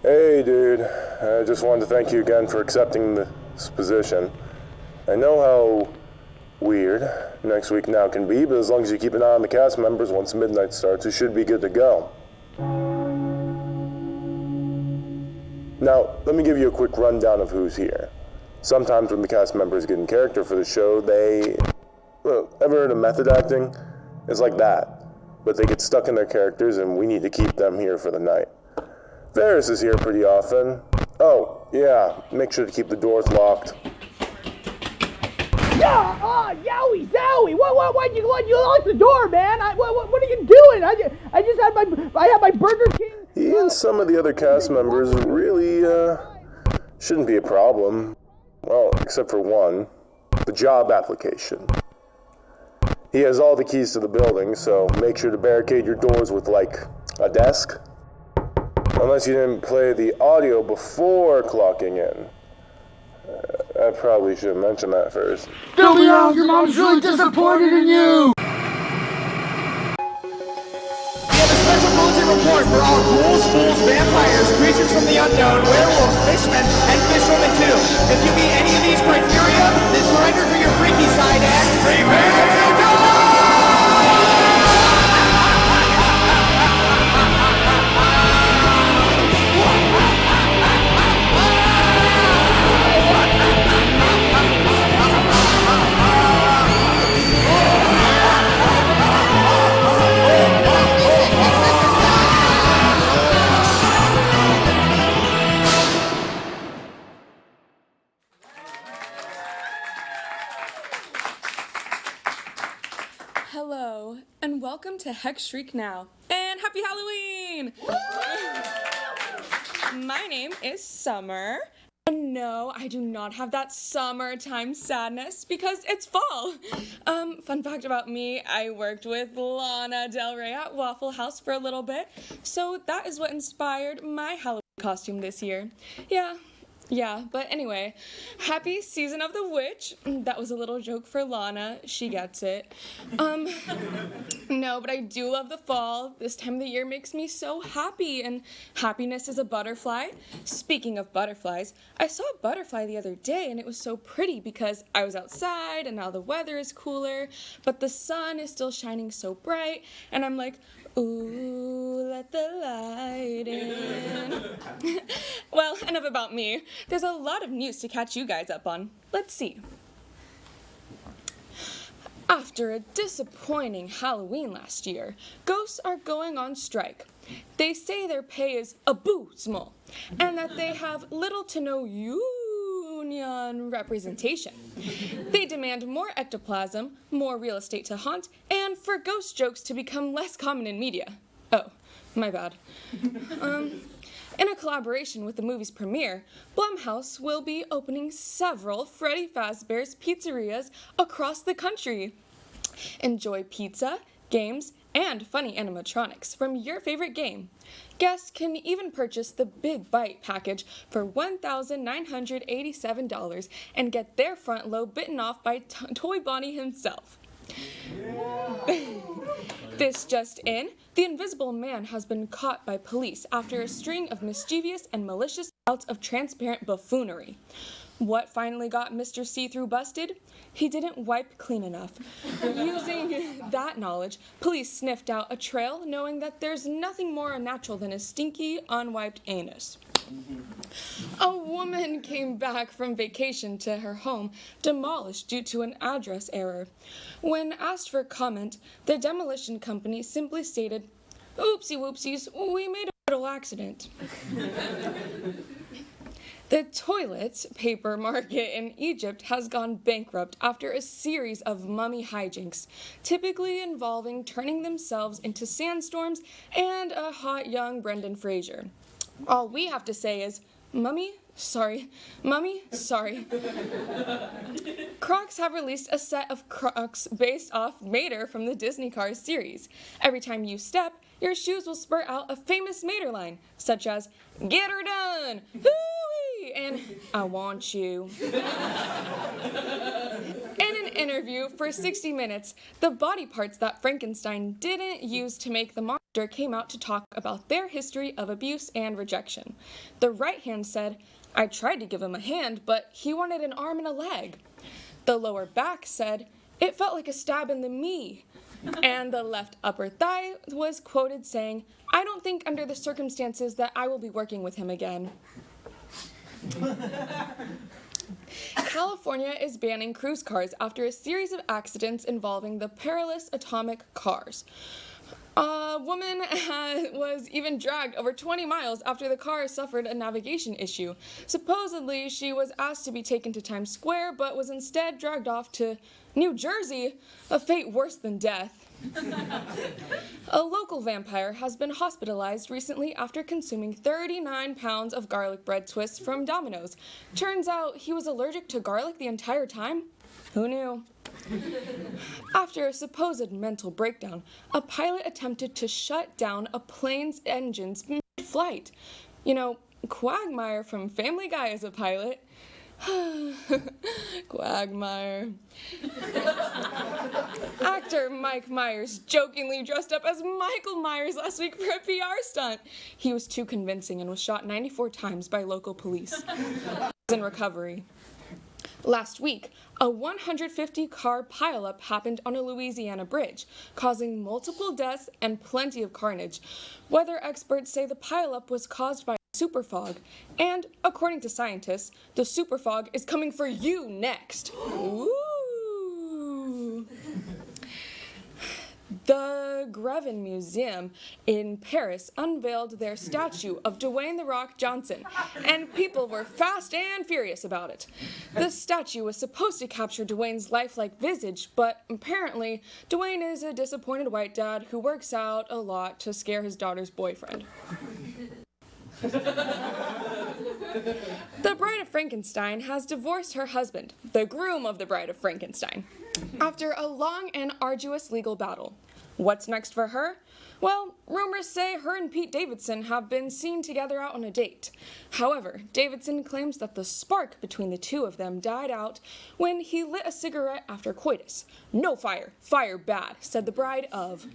Hey, dude. I just wanted to thank you again for accepting this position. I know how weird next week now can be, but as long as you keep an eye on the cast members once midnight starts, you should be good to go. Now, let me give you a quick rundown of who's here. Sometimes when the cast members get in character for the show, ever heard of method acting? It's like that, but they get stuck in their characters and we need to keep them here for the night. Ferris is here pretty often. Oh, yeah, make sure to keep the doors locked. Yeah, yowie, zowie! Why'd you lock the door, man? What are you doing? I just had my Burger King. He and some of the other cast members really shouldn't be a problem. Well, except for one, the job application. He has all the keys to the building, so make sure to barricade your doors with like a desk. Unless you didn't play the audio before clocking in. I probably should have mentioned that first. Fill me out, your mom's really disappointed in you! We have a special bulletin report for all ghouls, fools, vampires, creatures from the unknown, werewolves, fishmen, and fishwomen too. If you meet any of these criteria, then surrender to your freaky side and prepare to die! Hello, and welcome to Hex Shriek Now, and happy Halloween! My name is Summer, and no, I do not have that summertime sadness because it's fall. Fun fact about me, I worked with Lana Del Rey at Waffle House for a little bit, so that is what inspired my Halloween costume this year. Yeah, but anyway, happy season of the witch. That was a little joke for Lana. She gets it. No, but I do love the fall. This time of the year makes me so happy, and happiness is a butterfly. Speaking of butterflies, I saw a butterfly the other day, and it was so pretty because I was outside, and now the weather is cooler, but the sun is still shining so bright, and I'm like, ooh, let the light in. Well, enough about me. There's a lot of news to catch you guys up on. Let's see. After a disappointing Halloween last year, ghosts are going on strike. They say their pay is abysmal, and that they have little to no union representation. They demand more ectoplasm, more real estate to haunt, and for ghost jokes to become less common in media. Oh, my bad. In a collaboration with the movie's premiere, Blumhouse will be opening several Freddy Fazbear's pizzerias across the country. Enjoy pizza, games, and funny animatronics from your favorite game. Guests can even purchase the Big Bite package for $1,987 and get their front lobe bitten off by Toy Bonnie himself. This just in, the Invisible Man has been caught by police after a string of mischievous and malicious bouts of transparent buffoonery. What finally got Mr. See-Through busted? He didn't wipe clean enough. Using that knowledge, police sniffed out a trail knowing that there's nothing more unnatural than a stinky, unwiped anus. A woman came back from vacation to her home demolished due to an address error. When asked for comment, the demolition company simply stated, "Oopsie whoopsies, we made a little accident." The toilet paper market in Egypt has gone bankrupt after a series of mummy hijinks, typically involving turning themselves into sandstorms and a hot young Brendan Fraser. All we have to say is, Mummy, sorry. Crocs have released a set of Crocs based off Mater from the Disney Cars series. Every time you step, your shoes will spurt out a famous Mater line, such as, "Get her done! Hooey!" and "I want you." In an interview for 60 Minutes, the body parts that Frankenstein didn't use to make the monster came out to talk about their history of abuse and rejection. The right hand said, "I tried to give him a hand, but he wanted an arm and a leg." The lower back said, "It felt like a stab in the me." And the left upper thigh was quoted saying, "I don't think under the circumstances that I will be working with him again." California is banning cruise cars after a series of accidents involving the perilous atomic cars. A woman was even dragged over 20 miles after the car suffered a navigation issue. Supposedly, she was asked to be taken to Times Square, but was instead dragged off to New Jersey, a fate worse than death. A local vampire has been hospitalized recently after consuming 39 pounds of garlic bread twists from Domino's. Turns out he was allergic to garlic the entire time. Who knew? After a supposed mental breakdown, a pilot attempted to shut down a plane's engines mid-flight. You know, Quagmire from Family Guy is a pilot. Quagmire. Actor Mike Myers jokingly dressed up as Michael Myers last week for a PR stunt. He was too convincing and was shot 94 times by local police. He's in recovery. Last week, a 150-car pileup happened on a Louisiana bridge, causing multiple deaths and plenty of carnage. Weather experts say the pileup was caused by superfog, and according to scientists, the superfog is coming for you next. Ooh. The Grevin Museum in Paris unveiled their statue of Dwayne "The Rock" Johnson, and people were fast and furious about it. The statue was supposed to capture Dwayne's lifelike visage, but apparently Dwayne is a disappointed white dad who works out a lot to scare his daughter's boyfriend. The Bride of Frankenstein has divorced her husband, the groom of the Bride of Frankenstein, after a long and arduous legal battle. What's next for her? Well, rumors say her and Pete Davidson have been seen together out on a date. However, Davidson claims that the spark between the two of them died out when he lit a cigarette after coitus. "No fire, fire bad," said the bride of.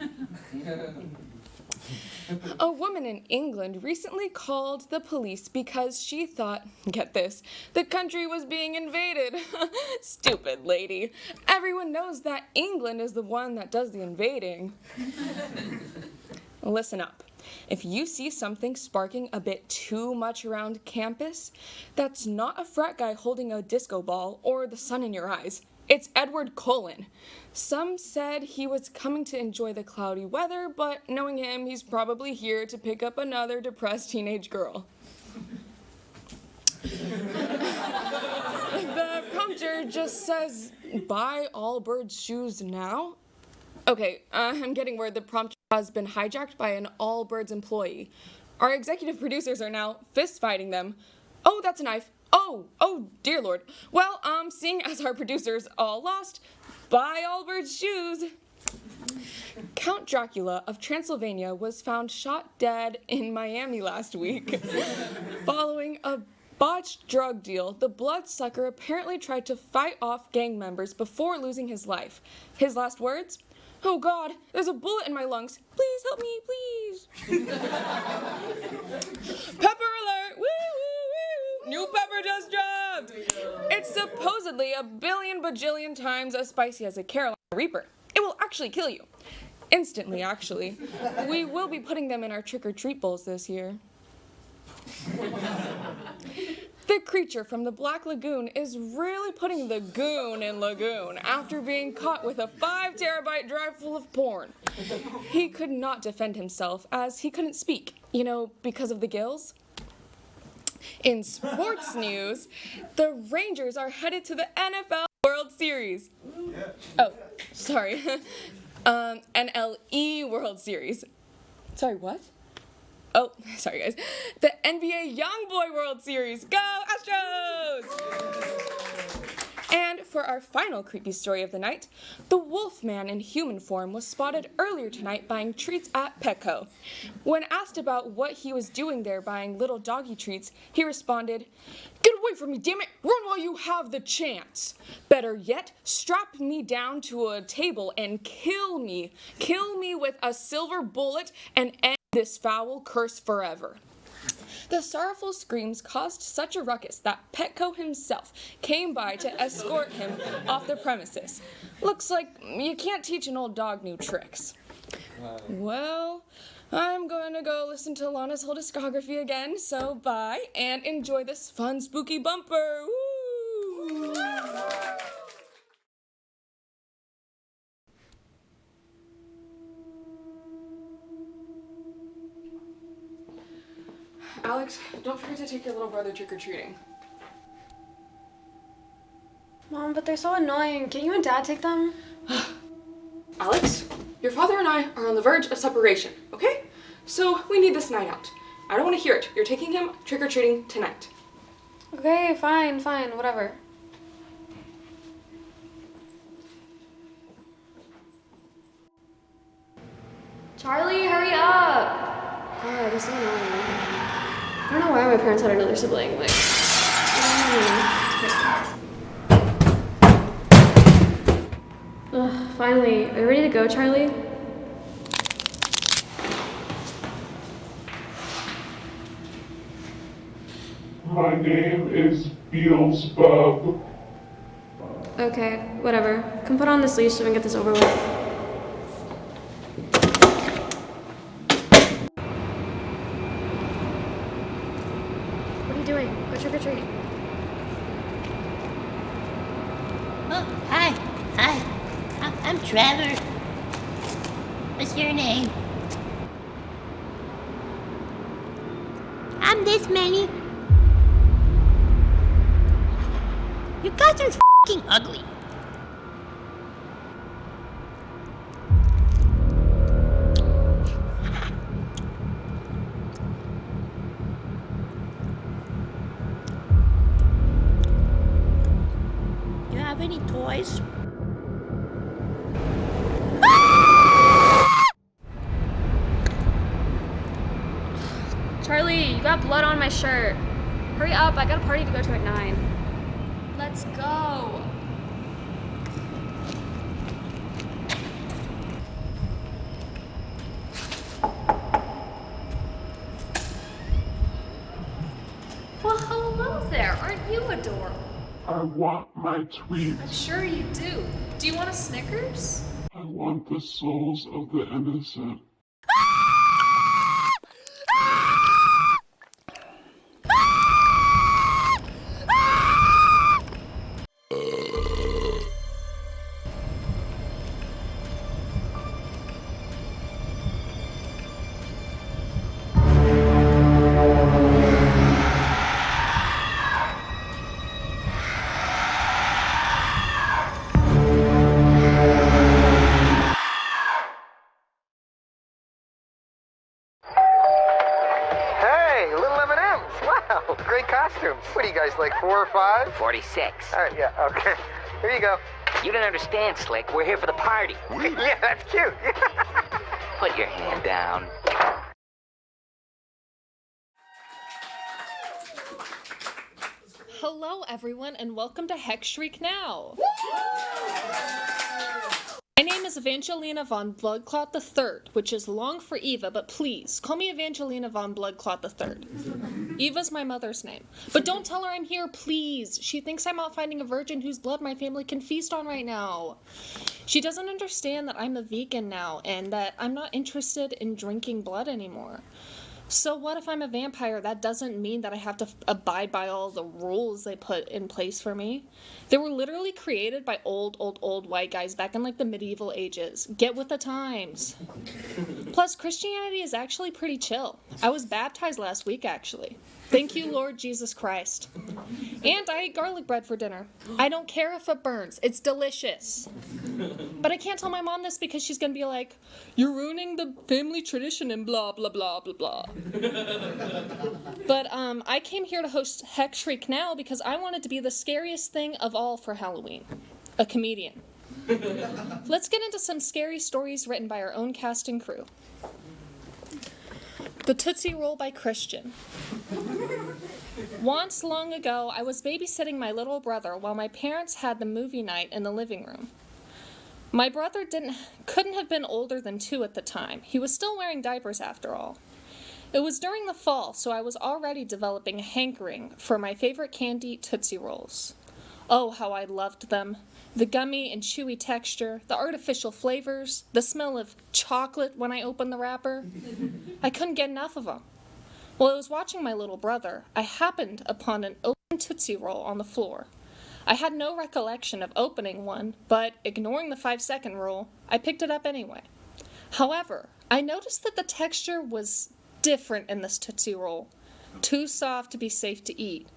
A woman in England recently called the police because she thought, get this, the country was being invaded. Stupid lady. Everyone knows that England is the one that does the invading. Listen up. If you see something sparking a bit too much around campus, that's not a frat guy holding a disco ball or the sun in your eyes. It's Edward Cullen. Some said he was coming to enjoy the cloudy weather, but knowing him, he's probably here to pick up another depressed teenage girl. The prompter just says, "Buy Allbirds shoes now?" Okay, I'm getting word the prompter has been hijacked by an Allbirds employee. Our executive producers are now fist-fighting them. Oh, that's a knife. Oh, dear Lord. Well, seeing as our producers all lost, buy Allbirds shoes. Count Dracula of Transylvania was found shot dead in Miami last week. Following a botched drug deal, the bloodsucker apparently tried to fight off gang members before losing his life. His last words? "Oh God, there's a bullet in my lungs. Please help me, please." Pepper alert! Woo, woo, woo! New pepper just dropped! It's supposedly a billion bajillion times as spicy as a Carolina Reaper. It will actually kill you. Instantly, actually. We will be putting them in our trick-or-treat bowls this year. The creature from the Black Lagoon is really putting the goon in Lagoon after being caught with a 5-terabyte drive full of porn. He could not defend himself as he couldn't speak, because of the gills. In sports news, the Rangers are headed to the NFL World Series. Oh, sorry. NLE World Series. Sorry, what? Oh, sorry guys. The NBA Young Boy World Series. Go Astros! And for our final creepy story of the night, the wolf man in human form was spotted earlier tonight buying treats at Petco. When asked about what he was doing there buying little doggy treats, he responded, "Get away from me, damn it! Run while you have the chance! Better yet, strap me down to a table and kill me. Kill me with a silver bullet and end this foul curse forever." The sorrowful screams caused such a ruckus that Petco himself came by to escort him off the premises. Looks like you can't teach an old dog new tricks. Well, I'm going to go listen to Lana's whole discography again, so bye, and enjoy this fun spooky bumper. Woo! Alex, don't forget to take your little brother trick-or-treating. Mom, but they're so annoying. Can you and Dad take them? Alex, your father and I are on the verge of separation, okay? So we need this night out. I don't want to hear it. You're taking him trick-or-treating tonight. Okay, fine, whatever. Charlie, hurry up! God, this is so annoying. I don't know why my parents had another sibling, like... Ugh, finally. Are you ready to go, Charlie? My name is Beelzebub. Okay, whatever. Come put on this leash so we can get this over with. What are you doing? Go trick or treat. Oh, hi. I'm Trevor. What's your name? I'm this many. You guys are f***ing ugly. Do you have any toys? Charlie, you got blood on my shirt. Hurry up, I got a party to go to at 9. Let's go. Well, hello there. Aren't you adorable? I want my tweets. I'm sure you do. Do you want a Snickers? I want the souls of the innocent. Wow, great costumes. What are you guys, like 4 or 5? 46. All right, yeah, okay. Here you go. You don't understand, Slick. We're here for the party. Yeah, that's cute. Put your hand down. Hello, everyone, and welcome to Hex Shriek Now. My name is Evangelina von Bloodclot III, which is long for Eva, but please, call me Evangelina von Bloodclot III. Eva's my mother's name. But don't tell her I'm here, please. She thinks I'm out finding a virgin whose blood my family can feast on right now. She doesn't understand that I'm a vegan now, and that I'm not interested in drinking blood anymore. So what if I'm a vampire? That doesn't mean that I have to abide by all the rules they put in place for me. They were literally created by old white guys back in like the medieval ages. Get with the times. Plus, Christianity is actually pretty chill. I was baptized last week, actually. Thank you, Lord Jesus Christ. And I ate garlic bread for dinner. I don't care if it burns. It's delicious. But I can't tell my mom this because she's gonna be like, you're ruining the family tradition and blah, blah, blah, blah, blah. But I came here to host Hex Shriek Now because I wanted to be the scariest thing of all for Halloween. A comedian. Let's get into some scary stories written by our own cast and crew. The Tootsie Roll by Christian. Once long ago, I was babysitting my little brother while my parents had the movie night in the living room. My brother couldn't have been older than 2 at the time. He was still wearing diapers after all. It was during the fall, so I was already developing a hankering for my favorite candy, Tootsie Rolls. Oh, how I loved them. The gummy and chewy texture, the artificial flavors, the smell of chocolate when I opened the wrapper. I couldn't get enough of them. While I was watching my little brother, I happened upon an open Tootsie Roll on the floor. I had no recollection of opening one, but ignoring the 5-second rule, I picked it up anyway. However, I noticed that the texture was different in this Tootsie Roll. Too soft to be safe to eat.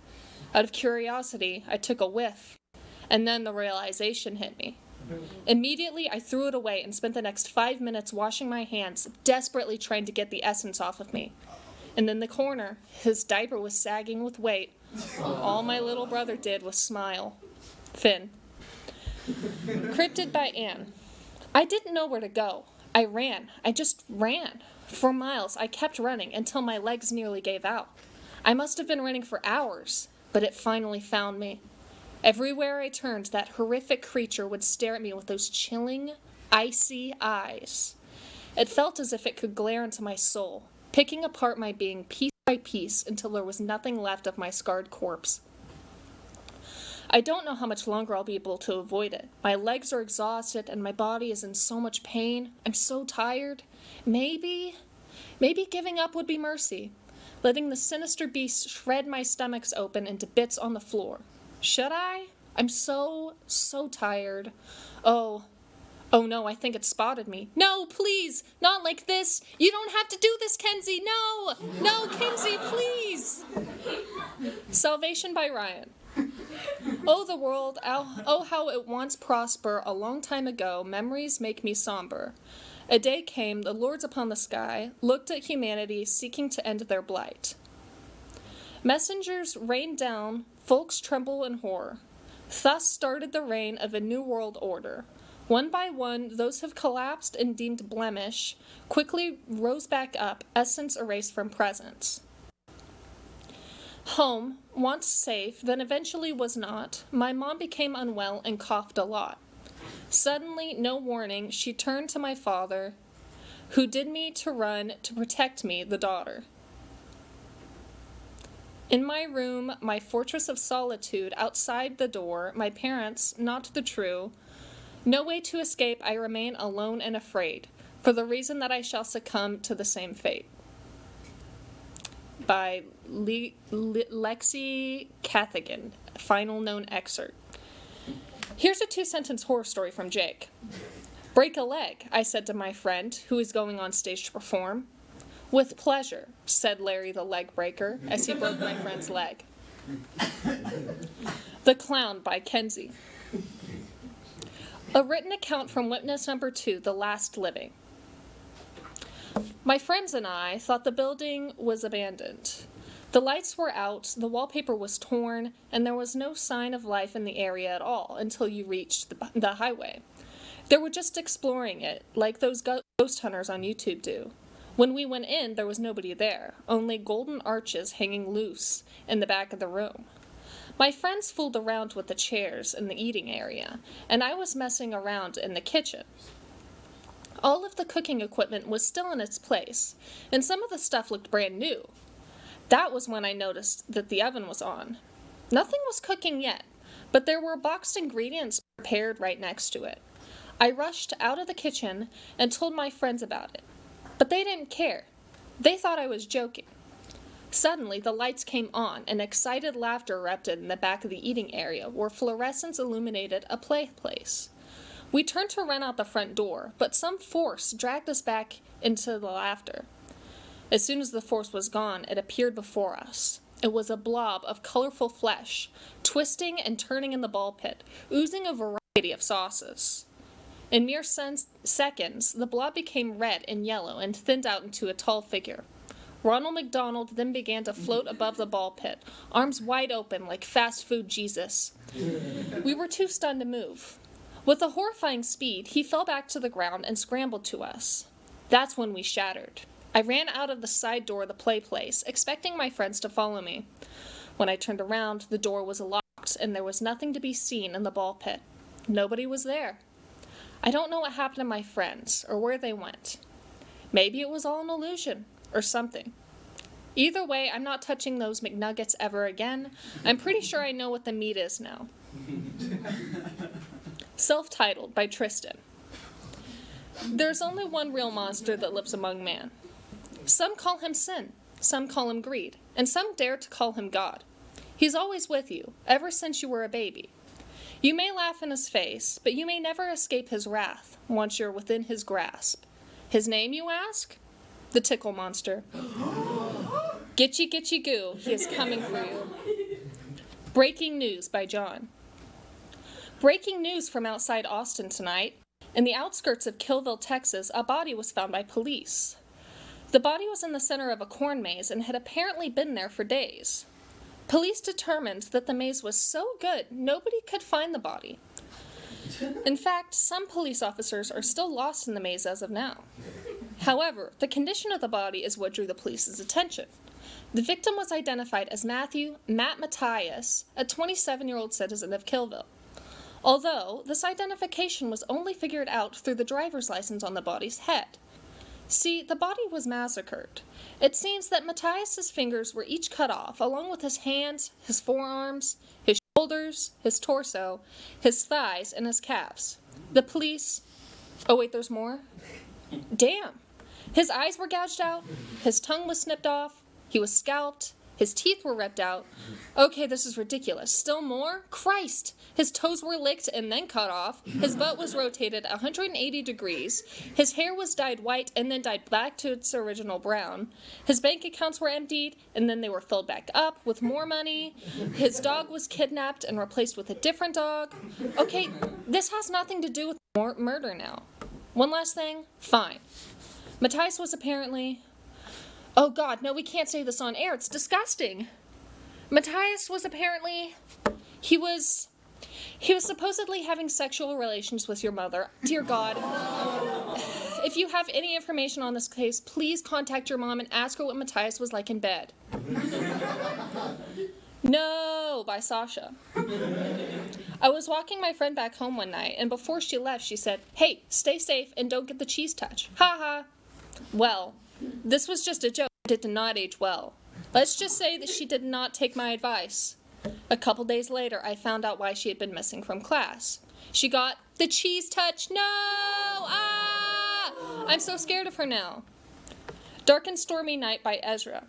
Out of curiosity, I took a whiff, and then the realization hit me. Immediately, I threw it away and spent the next 5 minutes washing my hands, desperately trying to get the essence off of me. And in the corner, his diaper was sagging with weight. All my little brother did was smile. Finn. Cryptid by Anne. I didn't know where to go. I ran. I just ran. For miles, I kept running until my legs nearly gave out. I must have been running for hours, but it finally found me. Everywhere I turned, that horrific creature would stare at me with those chilling, icy eyes. It felt as if it could glare into my soul, picking apart my being piece by piece until there was nothing left of my scarred corpse. I don't know how much longer I'll be able to avoid it. My legs are exhausted and my body is in so much pain. I'm so tired. Maybe giving up would be mercy. Letting the sinister beast shred my stomachs open into bits on the floor. Should I? I'm so tired. Oh no, I think it spotted me. No, please, not like this. You don't have to do this, Kenzie. No, Kenzie, please. Salvation by Ryan. Oh, the world, oh, how it once prospered a long time ago, memories make me somber. A day came, the lords upon the sky looked at humanity, seeking to end their blight. Messengers rained down, folks tremble in horror. Thus started the reign of a new world order. One by one, those who have collapsed and deemed blemish quickly rose back up, essence erased from presence. Home, once safe, then eventually was not. My mom became unwell and coughed a lot. Suddenly, no warning, she turned to my father, who did me to run to protect me, the daughter. In my room, my fortress of solitude, outside the door, my parents, not the true. No way to escape, I remain alone and afraid, for the reason that I shall succumb to the same fate. By Lexi Cathagan, final known excerpt. Here's a 2-sentence horror story from Jake. Break a leg, I said to my friend, who is going on stage to perform. With pleasure, said Larry the leg breaker, as he broke my friend's leg. The Clown by Kenzie. A written account from witness number 2, the last living. My friends and I thought the building was abandoned. The lights were out, the wallpaper was torn, and there was no sign of life in the area at all until you reached the highway. They were just exploring it, like those ghost hunters on YouTube do. When we went in, there was nobody there, only golden arches hanging loose in the back of the room. My friends fooled around with the chairs in the eating area, and I was messing around in the kitchen. All of the cooking equipment was still in its place, and some of the stuff looked brand new. That was when I noticed that the oven was on. Nothing was cooking yet, but there were boxed ingredients prepared right next to it. I rushed out of the kitchen and told my friends about it, but they didn't care. They thought I was joking. Suddenly, the lights came on, and excited laughter erupted in the back of the eating area, where fluorescence illuminated a play place. We turned to run out the front door, but some force dragged us back into the laughter. As soon as the force was gone, it appeared before us. It was a blob of colorful flesh, twisting and turning in the ball pit, oozing a variety of sauces. In mere seconds, the blob became red and yellow and thinned out into a tall figure. Ronald McDonald then began to float above the ball pit, arms wide open like fast food Jesus. We were too stunned to move. With a horrifying speed, he fell back to the ground and scrambled to us. That's when we shattered. I ran out of the side door of the play place, expecting my friends to follow me. When I turned around, the door was locked, and there was nothing to be seen in the ball pit. Nobody was there. I don't know what happened to my friends, or where they went. Maybe it was all an illusion, or something. Either way, I'm not touching those McNuggets ever again. I'm pretty sure I know what the meat is now. Self-titled by Tristan. There's only one real monster that lives among man. Some call him sin, some call him greed, and some dare to call him God. He's always with you, ever since you were a baby. You may laugh in his face, but you may never escape his wrath once you're within his grasp. His name, you ask? The Tickle Monster. Gitchy gitchy goo, he is coming for you. Breaking news by John. Breaking news from outside Austin tonight. In the outskirts of Killville, Texas, a body was found by police. The body was in the center of a corn maze and had apparently been there for days. Police determined that the maze was so good, nobody could find the body. In fact, some police officers are still lost in the maze as of now. However, the condition of the body is what drew the police's attention. The victim was identified as Matt Matthias, a 27-year-old citizen of Killville. Although, this identification was only figured out through the driver's license on the body's head. See, the body was massacred. It seems that Matthias's fingers were each cut off, along with his hands, his forearms, his shoulders, his torso, his thighs, and his calves. The police... Oh wait, there's more? Damn! His eyes were gouged out, his tongue was snipped off, he was scalped, his teeth were ripped out. Okay, this is ridiculous. Still more? Christ! His toes were licked and then cut off. His butt was rotated 180 degrees. His hair was dyed white and then dyed back to its original brown. His bank accounts were emptied and then they were filled back up with more money. His dog was kidnapped and replaced with a different dog. Okay, this has nothing to do with murder now. One last thing? Fine. Matthias was apparently... Oh God, no, we can't say this on air. It's disgusting. Matthias was apparently... He was supposedly having sexual relations with your mother. Dear God. If you have any information on this case, please contact your mom and ask her what Matthias was like in bed. No, by Sasha. I was walking my friend back home one night, and before she left, she said, "Hey, stay safe and don't get the cheese touch. Ha ha." Well, this was just a joke. It did not age well. Let's just say that she did not take my advice. A couple days later, I found out why she had been missing from class. She got the cheese touch. No! Ah! I'm so scared of her now. Dark and Stormy Night by Ezra.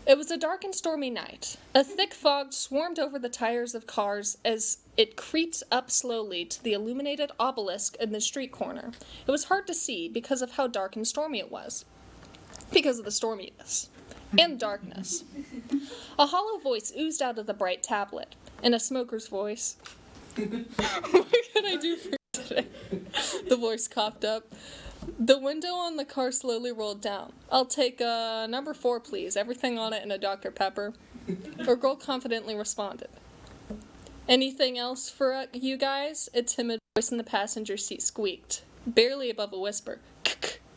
It was a dark and stormy night. A thick fog swarmed over the tires of cars as it creeped up slowly to the illuminated obelisk in the street corner. It was hard to see because of how dark and stormy it was. Because of the storminess. And darkness. A hollow voice oozed out of the bright tablet. In a smoker's voice. What can I do for you today? The voice coughed up. The window on the car slowly rolled down. I'll take number 4, please. Everything on it and a Dr. Pepper. A girl confidently responded. Anything else for you guys? A timid voice in the passenger seat squeaked, barely above a whisper.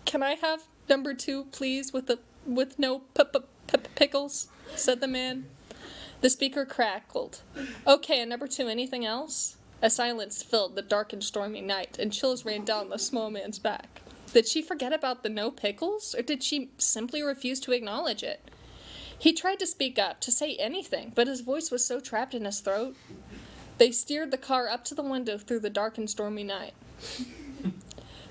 Can I have number 2, please, with no pickles? Said the man. The speaker crackled. Okay, and number 2, anything else? A silence filled the dark and stormy night, and chills ran down the small man's back. Did she forget about the no pickles, or did she simply refuse to acknowledge it? He tried to speak up, to say anything, but his voice was so trapped in his throat. They steered the car up to the window through the dark and stormy night.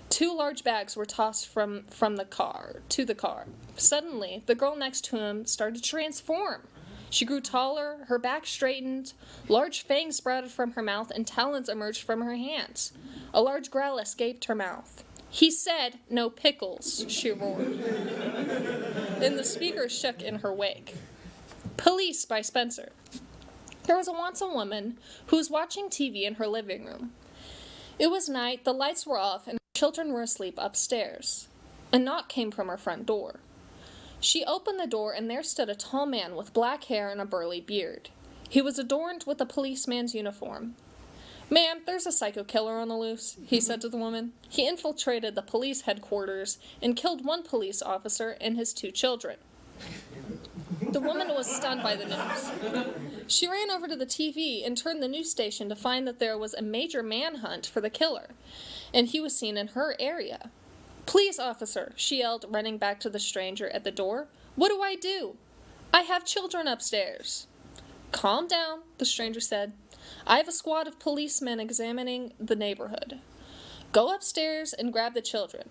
2 large bags were tossed from the car to the car. Suddenly, the girl next to him started to transform. She grew taller, her back straightened, large fangs sprouted from her mouth, and talons emerged from her hands. A large growl escaped her mouth. He said, "No pickles," she roared. And the speaker shook in her wake. Police by Spencer. There was once a woman who was watching TV in her living room. It was night, the lights were off, and her children were asleep upstairs. A knock came from her front door. She opened the door, and there stood a tall man with black hair and a burly beard. He was adorned with a policeman's uniform. "Ma'am, there's a psycho killer on the loose," he said to the woman. "He infiltrated the police headquarters and killed one police officer and his 2 children." The woman was stunned by the news. She ran over to the TV and turned the news station to find that there was a major manhunt for the killer, and he was seen in her area. "Please, officer," she yelled, running back to the stranger at the door. "What do I do? I have children upstairs." "Calm down," the stranger said. "I have a squad of policemen examining the neighborhood. Go upstairs and grab the children."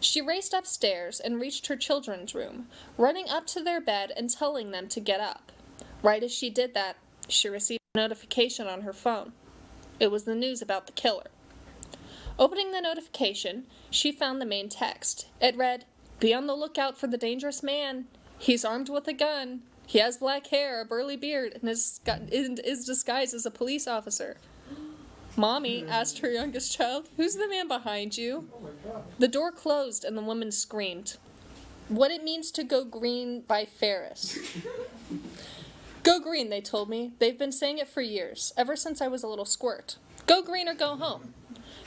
She raced upstairs and reached her children's room, running up to their bed and telling them to get up. Right as she did that, she received a notification on her phone. It was the news about the killer. Opening the notification, she found the main text. It read, "Be on the lookout for the dangerous man. He's armed with a gun. He has black hair, a burly beard, and is disguised as a police officer." "Mommy," asked her youngest child, "who's the man behind you?" The door closed and the woman screamed. "What it means to go green" by Ferris. "Go green," they told me. They've been saying it for years, ever since I was a little squirt. Go green or go home.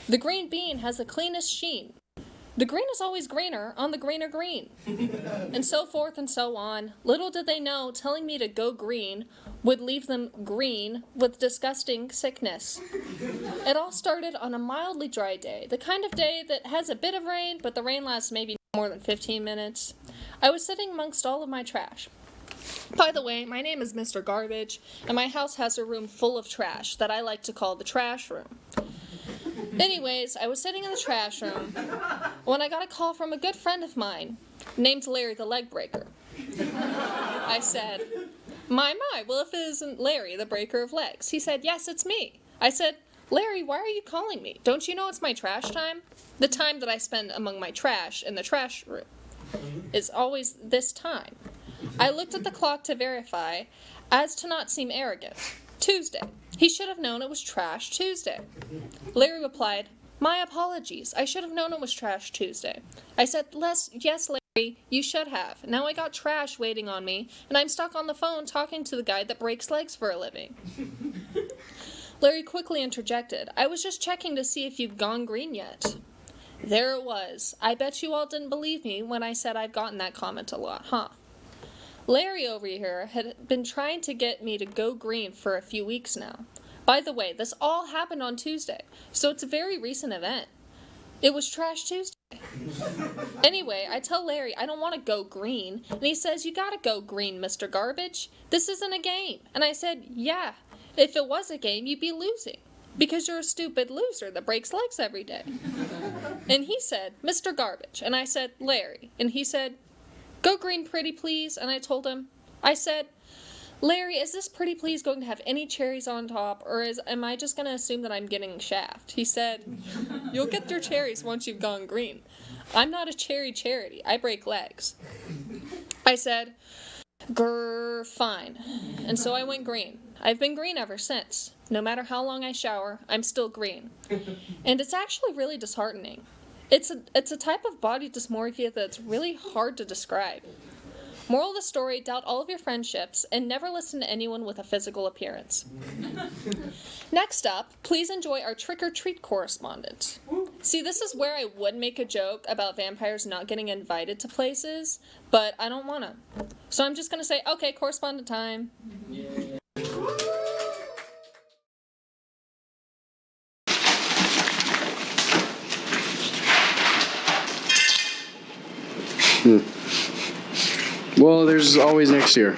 The green bean has the cleanest sheen. The green is always greener on the greener green. And so forth and so on. Little did they know telling me to go green would leave them green with disgusting sickness. It all started on a mildly dry day, the kind of day that has a bit of rain, but the rain lasts maybe more than 15 minutes. I was sitting amongst all of my trash. By the way, my name is Mr. Garbage, and my house has a room full of trash that I like to call the trash room. Anyways, I was sitting in the trash room when I got a call from a good friend of mine named Larry the Leg Breaker. I said, my, well, if it isn't Larry, the breaker of legs. He said, "Yes, it's me." I said, "Larry, why are you calling me? Don't you know it's my trash time?" The time that I spend among my trash in the trash room is always this time. I looked at the clock to verify, as to not seem arrogant. Tuesday. He should have known it was Trash Tuesday. Larry replied, "My apologies. I should have known it was Trash Tuesday." I said, "Yes, Larry, you should have. Now I got trash waiting on me, and I'm stuck on the phone talking to the guy that breaks legs for a living." Larry quickly interjected, "I was just checking to see if you'd gone green yet." There it was. I bet you all didn't believe me when I said I've gotten that comment a lot, huh? Larry over here had been trying to get me to go green for a few weeks now. By the way, this all happened on Tuesday, so it's a very recent event. It was Trash Tuesday. Anyway, I tell Larry I don't want to go green, and he says, "You gotta go green, Mr. Garbage. This isn't a game." And I said, "Yeah, if it was a game, you'd be losing, because you're a stupid loser that breaks legs every day." And he said, "Mr. Garbage." And I said, "Larry." And he said, "Go green, pretty please." And I told him, I said, "Larry, is this pretty please going to have any cherries on top, or am I just going to assume that I'm getting shaft?" He said, "You'll get your cherries once you've gone green. I'm not a cherry charity. I break legs." I said, "Grr, fine." And so I went green. I've been green ever since. No matter how long I shower, I'm still green. And it's actually really disheartening. It's a type of body dysmorphia that's really hard to describe. Moral of the story, doubt all of your friendships and never listen to anyone with a physical appearance. Next up, please enjoy our trick-or-treat correspondent. See, this is where I would make a joke about vampires not getting invited to places, but I don't want to. So I'm just going to say, okay, correspondent time. Well, there's always next year.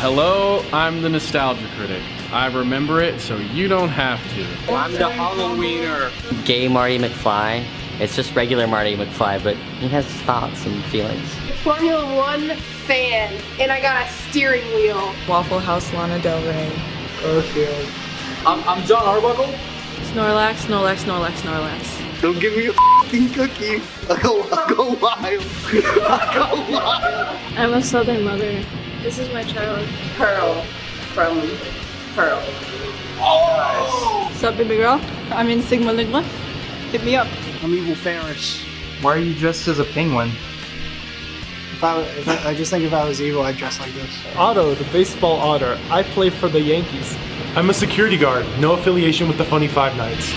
Hello, I'm the Nostalgia Critic. I remember it so you don't have to. I'm the Halloweener. Gay Marty McFly. It's just regular Marty McFly, but he has thoughts and feelings. Formula One fan, and I got a steering wheel. Waffle House Lana Del Rey. Garfield. I'm John Arbuckle. Snorlax, Snorlax, Snorlax, Snorlax. Don't give me a f***ing cookie. I'll go wild. I'll go wild. I'm a Southern mother. This is my child. Pearl from Pearl. Oh! What's up, baby girl? I'm in Sigma Ligma. Hit me up. I'm Evil Ferris. Why are you dressed as a penguin? I just think if I was evil, I'd dress like this. Otto, the baseball otter. I play for the Yankees. I'm a security guard. No affiliation with the Funny Five Nights.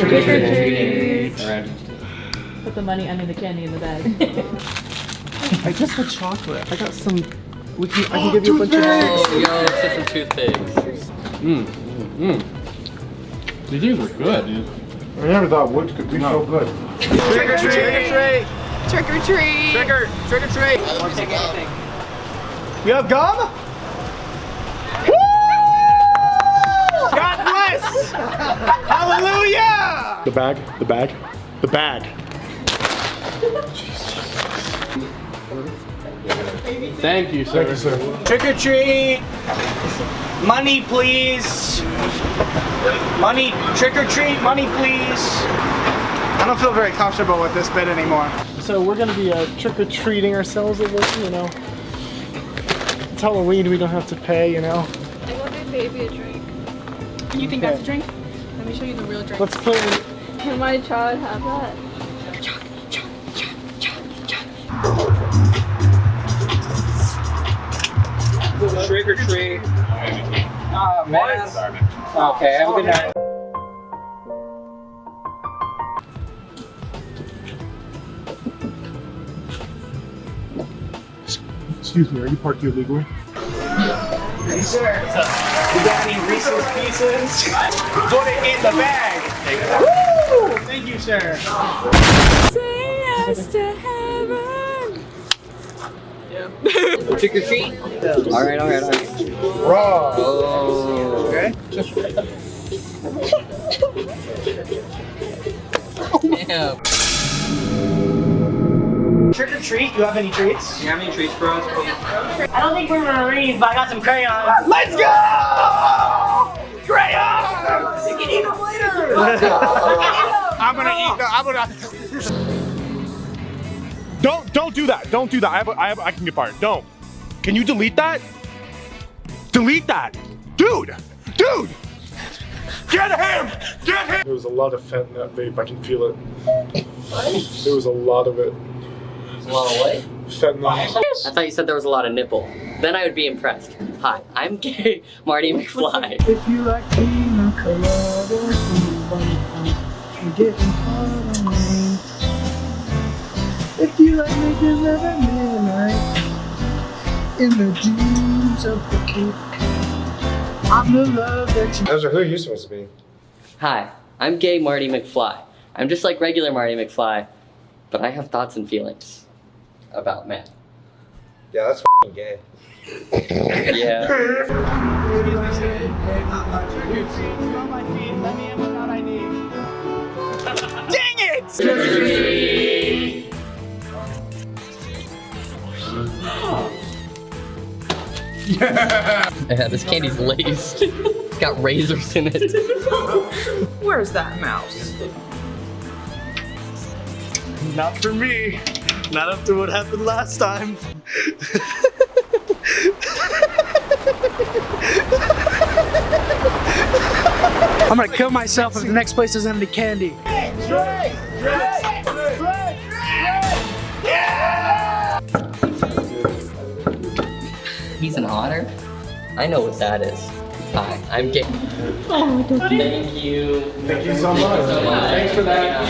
Trick or treat. Put the money under the candy in the bag. I just had chocolate. I got some. I can give you a bunch of. Oh, yo, let's get some toothpicks. These are good, dude. I never thought wood could be so good. Trick or treat! Trick or treat. Trick or treat! Don't take anything. You have gum? God bless! Hallelujah! The bag. Thank you, sir. Trick or treat! Money, please! Money, trick or treat, money, please! I don't feel very comfortable with this bit anymore. So we're gonna be trick-or-treating ourselves a little, you know. It's Halloween, we don't have to pay, you know. I got my baby a drink. You think that's a drink? Let me show you the real drink. Let's play. Can my child have that? Trick or treat. Oh, man. Okay, have a good night. Excuse me, are you parked here legally? Hey, sir. What's up? You got any Reese's Pieces? Put it in the bag. Woo! Thank you, sir. Say yes to heaven. Trick or treat? Alright. Raw. Oh. Okay. Damn. Trick or treat? You have any treats? You have any treats for us? I don't think we're Marines, but I got some crayons. Let's go! Crayons! You can eat them later. I'm gonna eat them. I'm gonna. Don't do that. Don't do that. I can get fired. Don't. Can you delete that? Delete that. Dude! Get him! There was a lot of fat in that vape. I can feel it. What? There was a lot of it. A lot of what? Fentanyl. I thought you said there was a lot of nipple. Then I would be impressed. Hi, I'm gay Marty McFly. If you like pina coladas, you're getting hard on me. If you like making love at midnight, in the dreams of the kid, I'm the love that you. Who are you supposed to be? Hi, I'm gay Marty McFly. I'm just like regular Marty McFly, but I have thoughts and feelings about men. Yeah, that's f***ing gay. Yeah. Dang it! Yeah, this candy's laced. It's got razors in it. Where's that mouse? Not for me. Not after what happened last time. I'm gonna kill myself if the next place doesn't have any candy. He's an otter? I know what that is. Hi, I'm gay. Oh, thank you. Thank you so much. Thanks for that.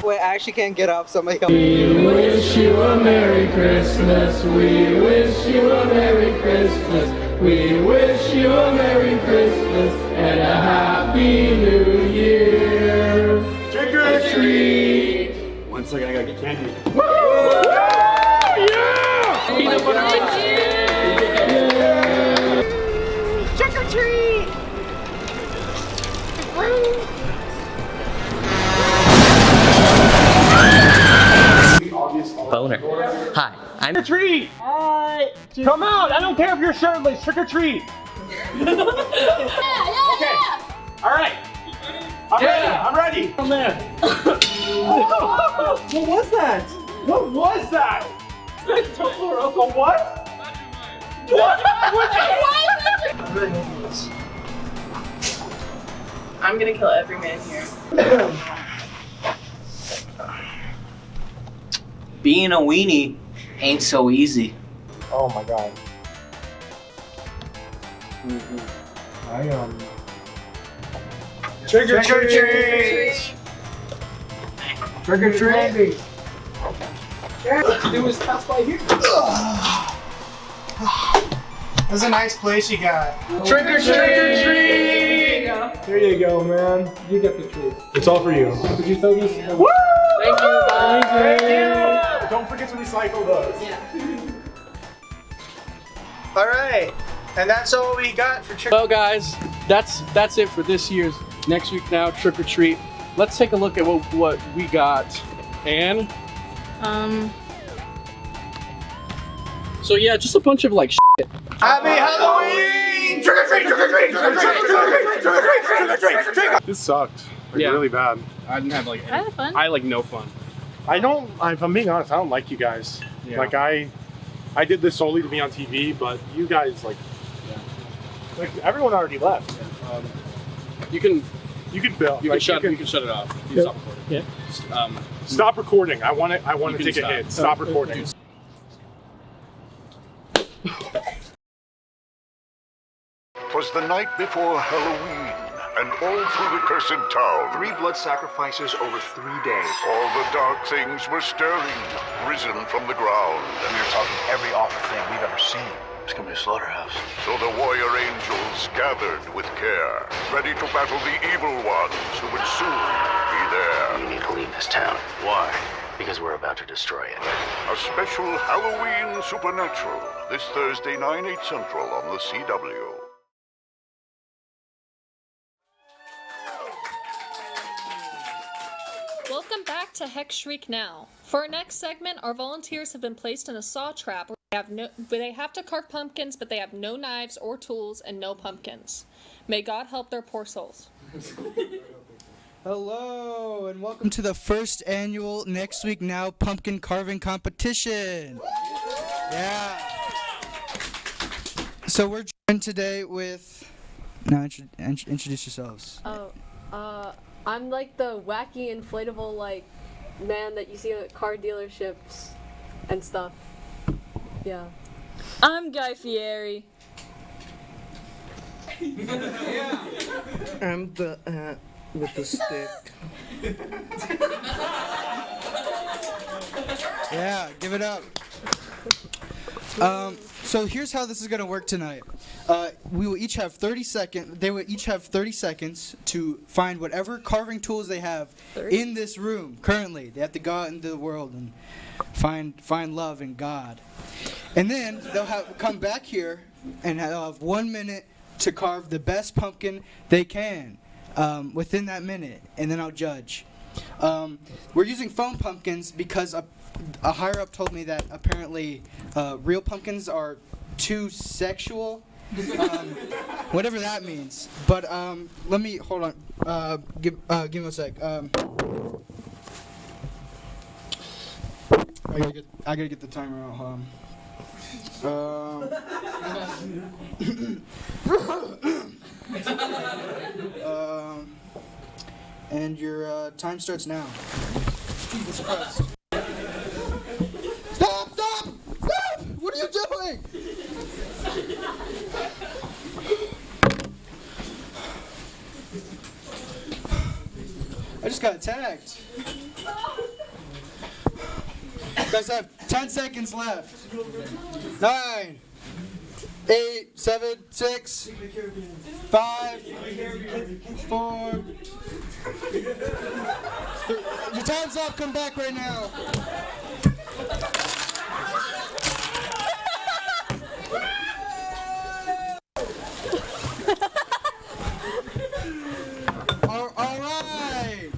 Wait, I actually can't get up. Somebody help We wish you a Merry Christmas. We wish you a Merry Christmas. We wish you a Merry Christmas and a Happy New Year. Trick or treat. 1 second, I gotta get candy. Yeah! Peanut butter. Trick or treat! Boner. Hi, I'm Treat. 1, 2, Come out! I don't care if you're shirtless. Trick or treat. Yeah. Okay. All right. I'm ready. Oh man. What was that? What was that? A what? I'm gonna kill every man here. Being a weenie ain't so easy. Oh my god. Trick or treat! Trick or treat! It was passed by here. That's a nice place you got. Trick or treat! There you go, man. You get the treat. It's all for you. Did you throw this? Woo! Thank you, bye. Thank you. Don't forget to recycle those. All right, and that's all we got for trick. Well, guys, that's it for this year's Next Week Now Trick or Treat. Let's take a look at what we got. Anne? So yeah, just a bunch of like shit. Happy Halloween! Trick or treat! Trick or treat! Trick or treat! Trick or treat! Trick or treat! Trick or treat! This sucked. Like, Yeah. really bad. I didn't have like I had fun. I like no fun. If I'm being honest, I don't like you guys. Yeah. Like I did this solely to be on TV, but you guys like everyone already left. You can Bill. you can shut it off. You can stop recording. Yeah. Stop recording. I want to take a hit. Stop recording. Twas the night before Halloween, and all through the cursed town, 3 blood sacrifices over 3 days. all the dark things were stirring, risen from the ground. We are talking every awful thing we've ever seen. It's gonna be a slaughterhouse. So the warrior angels gathered with care, ready to battle the evil ones who would soon be there. You need to leave this town. Why? Because we're about to destroy it. A special Halloween Supernatural, this Thursday, 9/8 Central on the CW. Welcome back to Hex Shriek Now. For our next segment, our volunteers have been placed in a saw trap where they have to carve pumpkins, but they have no knives or tools and no pumpkins. May God help their poor souls. Hello, and welcome to the first annual Next Week Now pumpkin carving competition. Yeah. So we're joined today with. Now introduce yourselves. I'm like the wacky inflatable like man that you see at car dealerships and stuff. Yeah. I'm Guy Fieri. I'm the with the stick. Yeah, give it up. So here's how this is gonna work tonight. We will each have 30 seconds. They will each have 30 seconds to find whatever carving tools they have in this room currently. They have to go out into the world and find love in God. And then they'll come back here and they'll have 1 minute to carve the best pumpkin they can within that minute, and then I'll judge. We're using foam pumpkins because a higher up told me that apparently real pumpkins are too sexual, whatever that means. But let me hold on. Give me a sec. I gotta get the timer out. And your time starts now. Jesus Christ. Stop! Stop! Stop! What are you doing? I just got attacked. You guys have 10 seconds left. 9, 8, 7, 6, 5, 4. Your time's up. Come back right now. All right.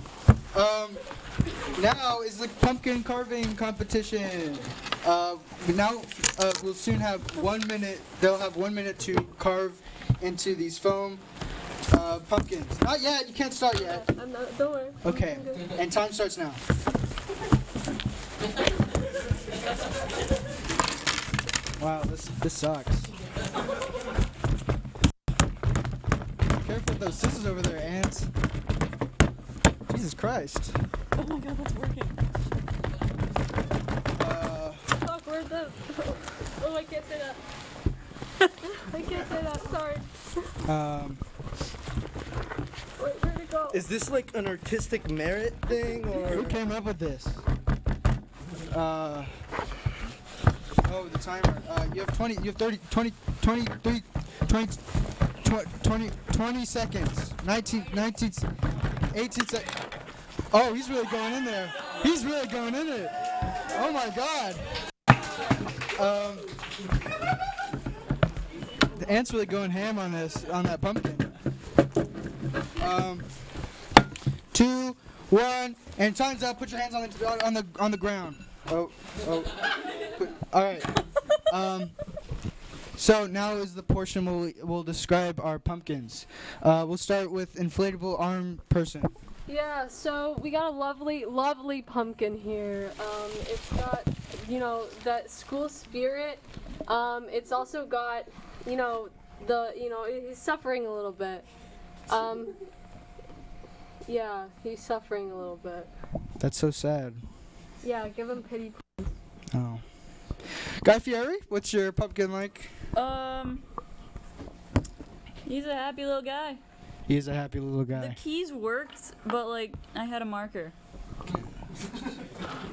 Now is the pumpkin carving competition. now we'll soon have 1 minute. They'll have 1 minute to carve into these foam pumpkins. Not yet. You can't start yet. I'm not. Don't worry. Okay. And time starts now. Wow, this sucks. Careful with those scissors over there, ants. Jesus Christ. Oh my god, that's working. Fuck, where's this? Oh, I can't say that. I can't say that. Sorry. Wait, where'd it go? Is this like an artistic merit thing, or Who came up with this? Oh, the timer. You have 20, you have 30, 20, 23, 20 seconds. 19, 18 seconds. Oh, he's really going in there. He's really going in it. Oh my god. The ant's really going ham on that pumpkin. 2, 1, and time's up. Put your hands on the ground. Oh. All right. So now is the portion we'll describe our pumpkins. We'll start with inflatable arm person. Yeah, so we got a lovely pumpkin here. It's got, that school spirit. It's also got, he's suffering a little bit. Yeah, he's suffering a little bit. That's so sad. Yeah, give him pity. Oh. Guy Fieri, what's your pumpkin like? He's a happy little guy. He's a happy little guy. The keys worked, but I had a marker.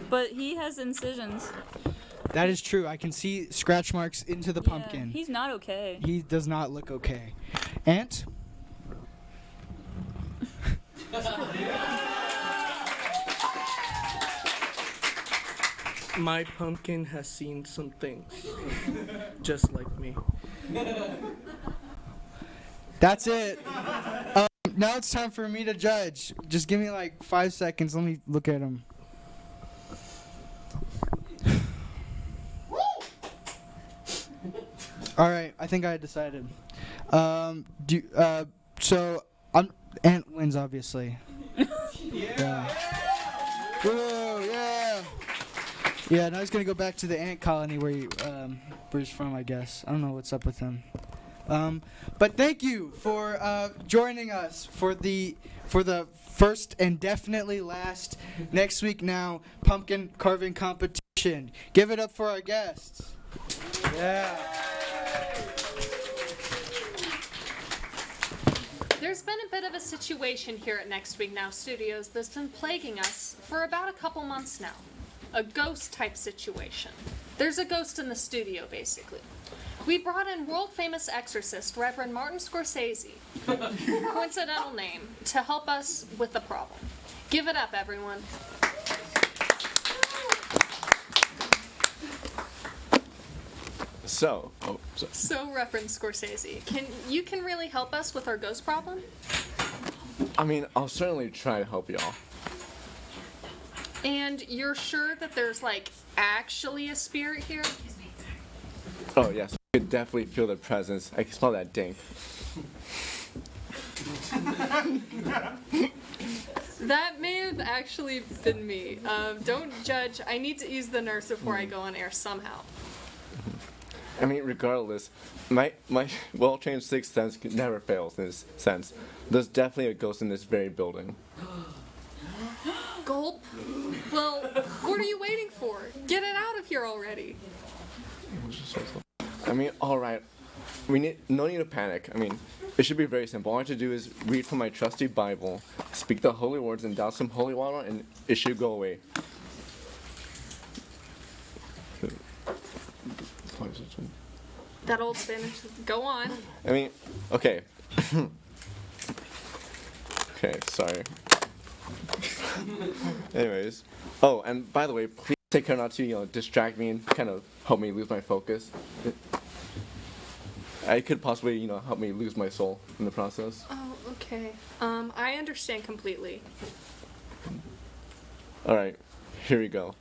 But he has incisions. That is true. I can see scratch marks into the pumpkin. He's not okay. He does not look okay. Ant? my pumpkin has seen some things, just like me. That's it. Now it's time for me to judge. Just give me like 5 seconds. Let me look at him. All right, I think I decided. So Ant wins, obviously. Yeah. Whoa, yeah. Yeah. Now he's gonna go back to the ant colony where he's from, I guess. I don't know what's up with him. But thank you for joining us for the first and definitely last Next Week Now pumpkin carving competition. Give it up for our guests. Yeah. There's been a bit of a situation here at Next Week Now Studios that's been plaguing us for about a couple months now. A ghost type situation. There's a ghost in the studio, basically. We brought in world-famous exorcist Reverend Martin Scorsese, coincidental name, to help us with the problem. Give it up, everyone. So Reverend Scorsese, you can really help us with our ghost problem? I mean, I'll certainly try to help y'all. And you're sure that there's, like, actually a spirit here? Oh, yes. I could definitely feel the presence. I can smell that dink. That may have actually been me. Don't judge. I need to ease the nurse before I go on air somehow. I mean, regardless, my well-trained sixth sense never fails in this sense. There's definitely a ghost in this very building. Gulp. Well, what are you waiting for? Get it out of here already. I mean, alright. No need to panic. I mean, it should be very simple. All I have to do is read from my trusty Bible, speak the holy words, and douse some holy water, and it should go away. That old Spanish. Go on. I mean, okay. Okay, sorry. Anyways. Oh, and by the way, please take care not to, distract me and kind of help me lose my focus. I could possibly, help me lose my soul in the process. Oh, okay. I understand completely. Alright, here we go.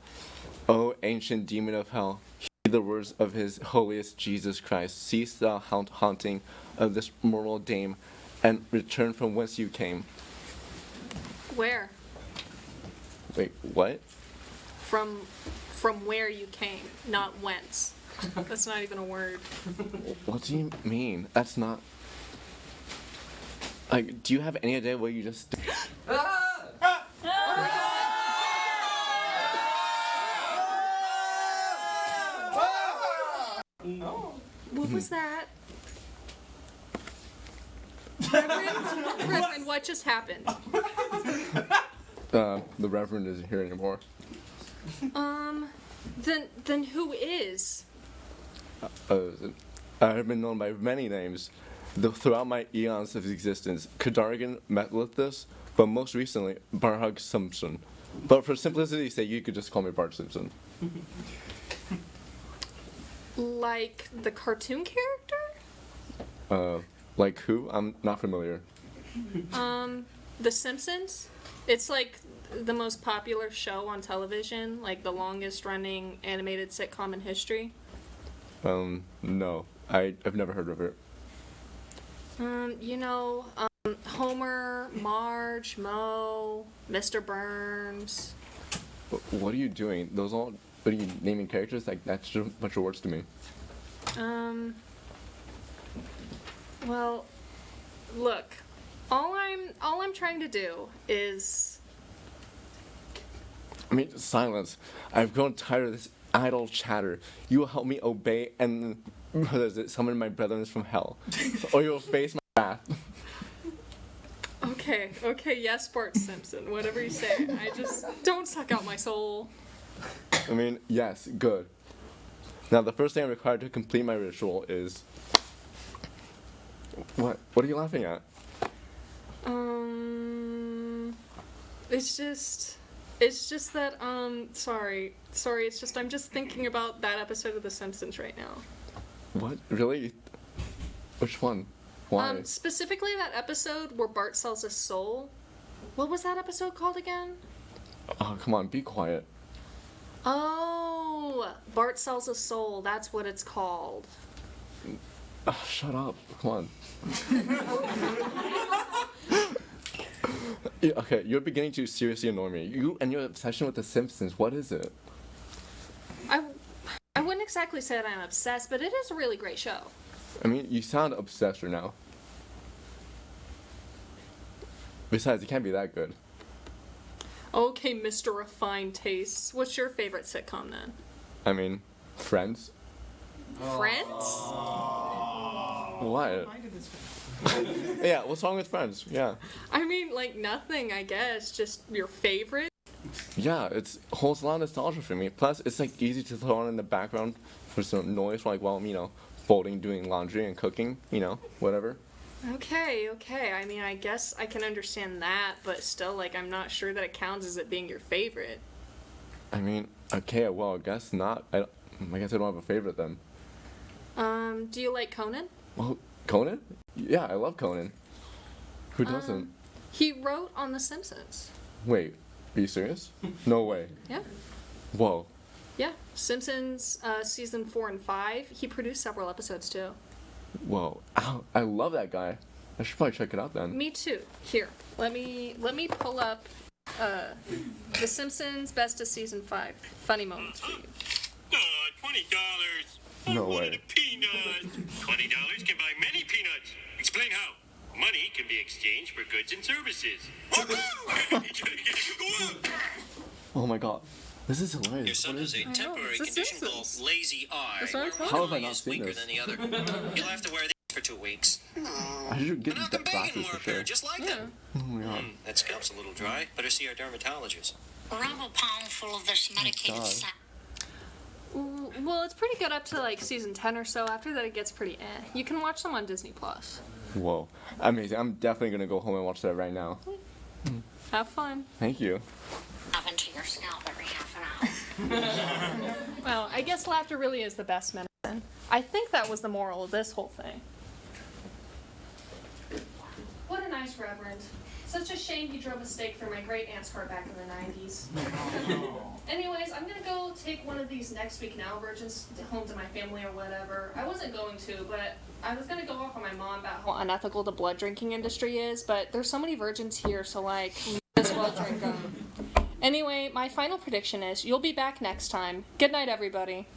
Oh, ancient demon of hell, heed the words of his holiest Jesus Christ. Cease thou haunting of this mortal dame, and return from whence you came. Where? Wait, what? From where you came, not whence. That's not even a word. What do you mean? That's not... Like, do you have any idea what you just... What was that? Reverend, what just happened? The Reverend isn't here anymore. Then who is? I have been known by many names throughout my eons of existence. Cadargan Metlithus, but most recently, Bart Simpson. But for simplicity's sake, you could just call me Bart Simpson. Like the cartoon character? Like who? I'm not familiar. The Simpsons? It's like the most popular show on television, like the longest running animated sitcom in history. No. I've never heard of it. Homer, Marge, Moe, Mr. Burns. What are you doing? What are you naming characters? Like, that's just a bunch of words to me. Well, look, all I'm trying to do is... I mean, silence. I've grown tired of this idle chatter. You will help me obey and, summon my brethren from hell. Or you will face my wrath. Okay, yes, Bart Simpson, whatever you say. I just, don't suck out my soul. I mean, yes, good. Now, the first thing I'm required to complete my ritual is... What? What are you laughing at? It's just that, sorry, it's just, I'm just thinking about that episode of The Simpsons right now. What? Really? Which one? Why? Specifically that episode where Bart sells his soul. What was that episode called again? Oh, come on, be quiet. Oh, Bart sells a soul, that's what it's called. Oh, shut up, come on. Yeah, okay, you're beginning to seriously annoy me. You and your obsession with The Simpsons, what is it? I wouldn't exactly say that I'm obsessed, but it is a really great show. I mean, you sound obsessed right now. Besides, it can't be that good. Okay, Mr. Refined Tastes. What's your favorite sitcom then? I mean, Friends. Friends? What? Yeah, what's wrong with Friends? Yeah. I mean, like nothing, I guess. Just your favorite? Yeah, it holds a lot of nostalgia for me. Plus, it's like easy to throw on in the background for some noise, like while, folding, doing laundry, and cooking, whatever. Okay. I mean, I guess I can understand that, but still, like, I'm not sure that it counts as it being your favorite. I mean, okay, well, I guess not. I guess I don't have a favorite then. Do you like Conan? Well, Conan? Yeah, I love Conan. Who doesn't? He wrote on The Simpsons. Wait, are you serious? No way. Yeah. Whoa. Yeah, Simpsons season 4 and 5. He produced several episodes too. Whoa, ow, I love that guy. I should probably check it out then. Me too. Here, let me pull up The Simpsons Best of Season 5 funny moments for you. $20. No way. Peanuts. $20 can buy many peanuts. Explain how. Money can be exchanged for goods and services. Oh my god. This is hilarious. Your son has a temporary condition called lazy eye. That's what I'm where How one have I eye not is seen weaker this? than the other. You'll have to wear these for 2 weeks. I should get the glasses for sure. Just like them. Oh my god. That scalp's a little dry. Better see our dermatologist. Rub a palm full of this medicated God. sap. Well, it's pretty good up to like season 10 or so. After that, it gets pretty eh. You can watch them on Disney Plus. Whoa. Amazing. I'm definitely gonna go home and watch that right now. Have fun. Thank you. Up into your scalp every half an hour. Well, I guess laughter really is the best medicine. I think that was the moral of this whole thing. What a nice reverend. Such a shame he drove a stake through my great aunt's car back in the 90s. Anyways, I'm gonna go take one of these Next Week Now virgins home to my family or whatever. I wasn't going to, but I was gonna go off on my mom about how unethical the blood drinking industry is, but there's so many virgins here, so like, might as well drink them. Anyway, my final prediction is you'll be back next time. Good night, everybody.